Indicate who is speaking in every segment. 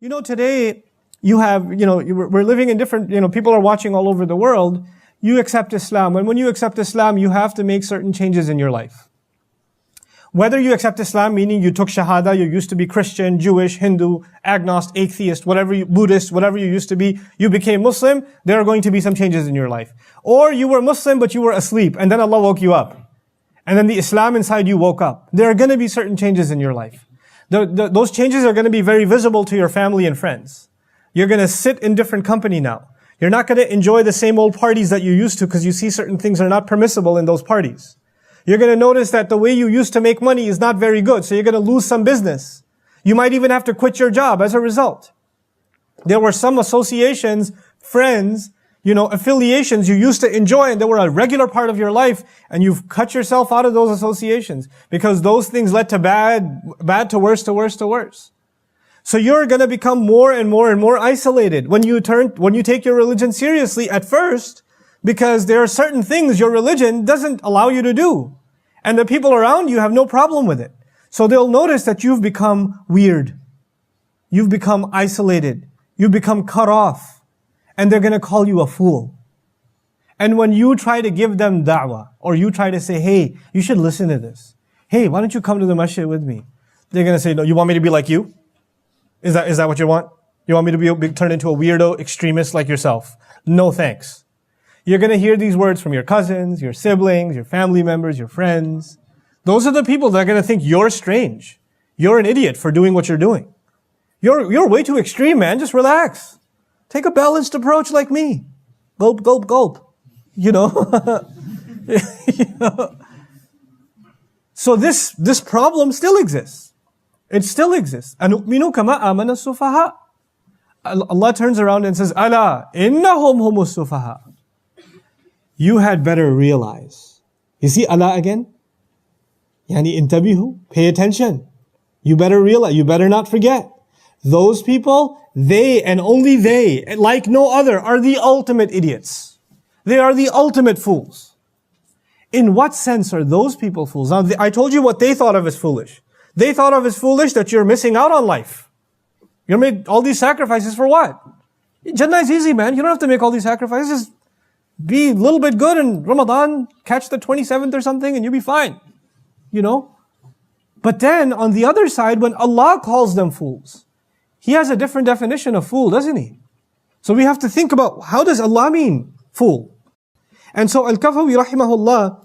Speaker 1: Today we're living in different, people are watching all over the world. You accept Islam. And when you accept Islam, you have to make certain changes in your life. Whether you accept Islam, meaning you took Shahada, you used to be Christian, Jewish, Hindu, agnostic, atheist, Buddhist, whatever you used to be, you became Muslim, there are going to be some changes in your life. Or you were Muslim, but you were asleep, and then Allah woke you up. And then the Islam inside you woke up. There are going to be certain changes in your life. Those changes are going to be very visible to your family and friends. You're going to sit in different company now. You're not going to enjoy the same old parties that you used to because you see certain things are not permissible in those parties. You're going to notice that the way you used to make money is not very good, so you're going to lose some business. You might even have to quit your job as a result. There were some associations, friends, affiliations you used to enjoy and they were a regular part of your life, and you've cut yourself out of those associations because those things led to bad to worse to worse to worse. So you're going to become more and more and more isolated when you take your religion seriously at first, because there are certain things your religion doesn't allow you to do. And the people around you have no problem with it. So they'll notice that you've become weird. You've become isolated. You've become cut off. And they're going to call you a fool. And when you try to give them da'wah, or you try to say, hey, you should listen to this. Hey, why don't you come to the masjid with me? They're going to say, no, you want me to be like you? Is that what you want? You want me to be turned into a weirdo extremist like yourself? No thanks. You're going to hear these words from your cousins, your siblings, your family members, your friends. Those are the people that are going to think you're strange. You're an idiot for doing what you're doing. You're way too extreme, man. Just relax. Take a balanced approach like me. Gulp, gulp, gulp. So this problem still exists. It still exists. أَنُؤْمِنُ كَمَا آمَنَ السُّفَهَاءُ. Allah turns around and says, أَلَا إِنَّهُمْ هُمُ السُّفَهَاءُ. You had better realize. You see Allah again? Yani intabihu, pay attention. You better realize, you better not forget. Those people, they and only they, like no other, are the ultimate idiots. They are the ultimate fools. In what sense are those people fools? Now, I told you what they thought of as foolish. They thought of as foolish that you're missing out on life. You're made all these sacrifices for what? Jannah is easy, man. You don't have to make all these sacrifices. Be a little bit good in Ramadan, catch the 27th or something, and you'll be fine. But then, on the other side, when Allah calls them fools, He has a different definition of fool, doesn't He? So we have to think about, how does Allah mean fool? And so Al-Kafawi rahimahullah,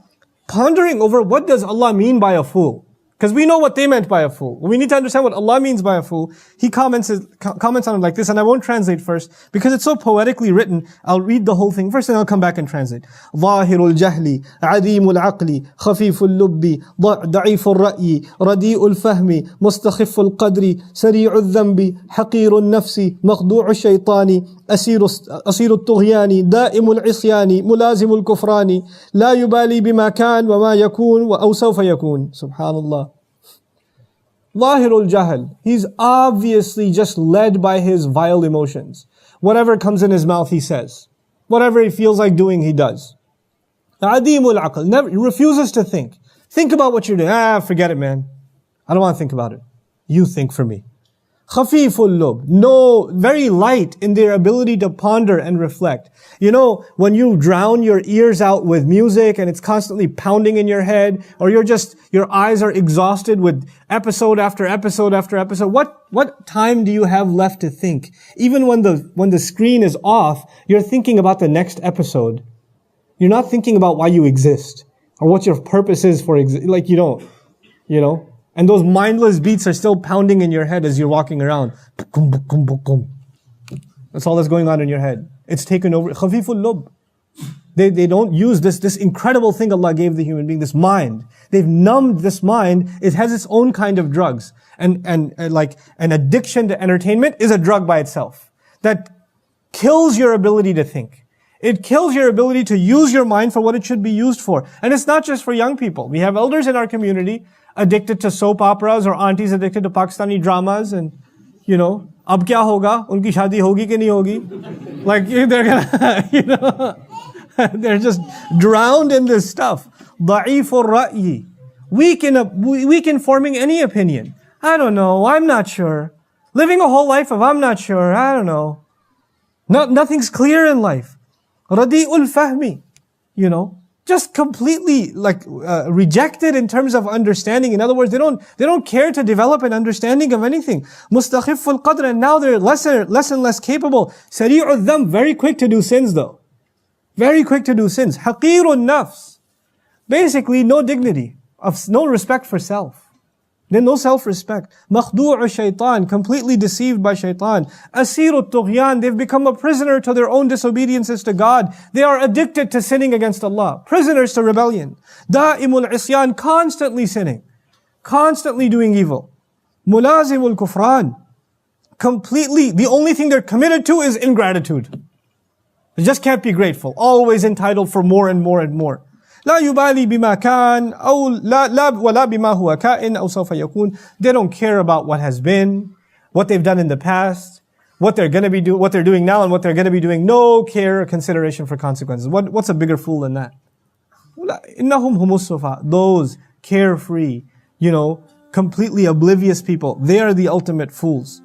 Speaker 1: pondering over what does Allah mean by a fool? Because we know what they meant by a fool. We need to understand what Allah means by a fool. He comments on it like this, and I won't translate first, because it's so poetically written. I'll read the whole thing first, and I'll come back and translate. ظاهر الجهل عديم العقل خفيف اللب ضعيف الرأي رديء الفهم مستخف القدر سريع الذنب حقير النفس مخدوع الشيطان أسير الطغيان دائم العصيان ملازم الكفران لا يبالي بما كان وما يكون أو سوف يكون. Subhanallah. Lahirul Jahl. He's obviously just led by his vile emotions. Whatever comes in his mouth, he says. Whatever he feels like doing, he does. Adimul Aql. He refuses to think. Think about what you're doing. Forget it, man. I don't want to think about it. You think for me. Khafiful lub. No, very light in their ability to ponder and reflect. When you drown your ears out with music and it's constantly pounding in your head, or your eyes are exhausted with episode after episode after episode, what time do you have left to think? Even when the screen is off, you're thinking about the next episode. You're not thinking about why you exist, or what your purpose is for like you don't, And those mindless beats are still pounding in your head as you're walking around. That's all that's going on in your head. It's taken over. Khafiful lub. They don't use this incredible thing Allah gave the human being, this mind. They've numbed this mind. It has its own kind of drugs. And like an addiction to entertainment is a drug by itself. That kills your ability to think. It kills your ability to use your mind for what it should be used for. And it's not just for young people. We have elders in our community addicted to soap operas, or aunties addicted to Pakistani dramas, and ab kya hoga? Unki shadi hogi ki nahi hogi? Like they're gonna, they're just drowned in this stuff. Da'ifur ra'yi. Weak in forming any opinion. I don't know. I'm not sure. Living a whole life of, I'm not sure, I don't know. Nothing's clear in life. Radi'ul fahmi, just completely rejected in terms of understanding. In other words, they don't care to develop an understanding of anything. Mustakhiful qadr, and now they're less and less capable. Sari'ul dhanb, very quick to do sins though. Very quick to do sins. Haqirun nafs. Basically, no dignity, no respect for self. Then no self-respect. Makhdu'u shaitan, completely deceived by shaitan. Asiru tughyan, they've become a prisoner to their own disobediences to God. They are addicted to sinning against Allah. Prisoners to rebellion. Da'imul isyan, constantly sinning. Constantly doing evil. Mulazimul kufran. Completely, the only thing they're committed to is ingratitude. They just can't be grateful. Always entitled for more and more and more. لا يبالي بما كان أو لا ولا بما هو كائن أو سوف يكون. They don't care about what has been, what they've done in the past, what they're doing now, and what they're going to be doing. No care or consideration for consequences. What's a bigger fool than that? إنهم هم السفهاء. Those carefree, completely oblivious people, they are the ultimate fools.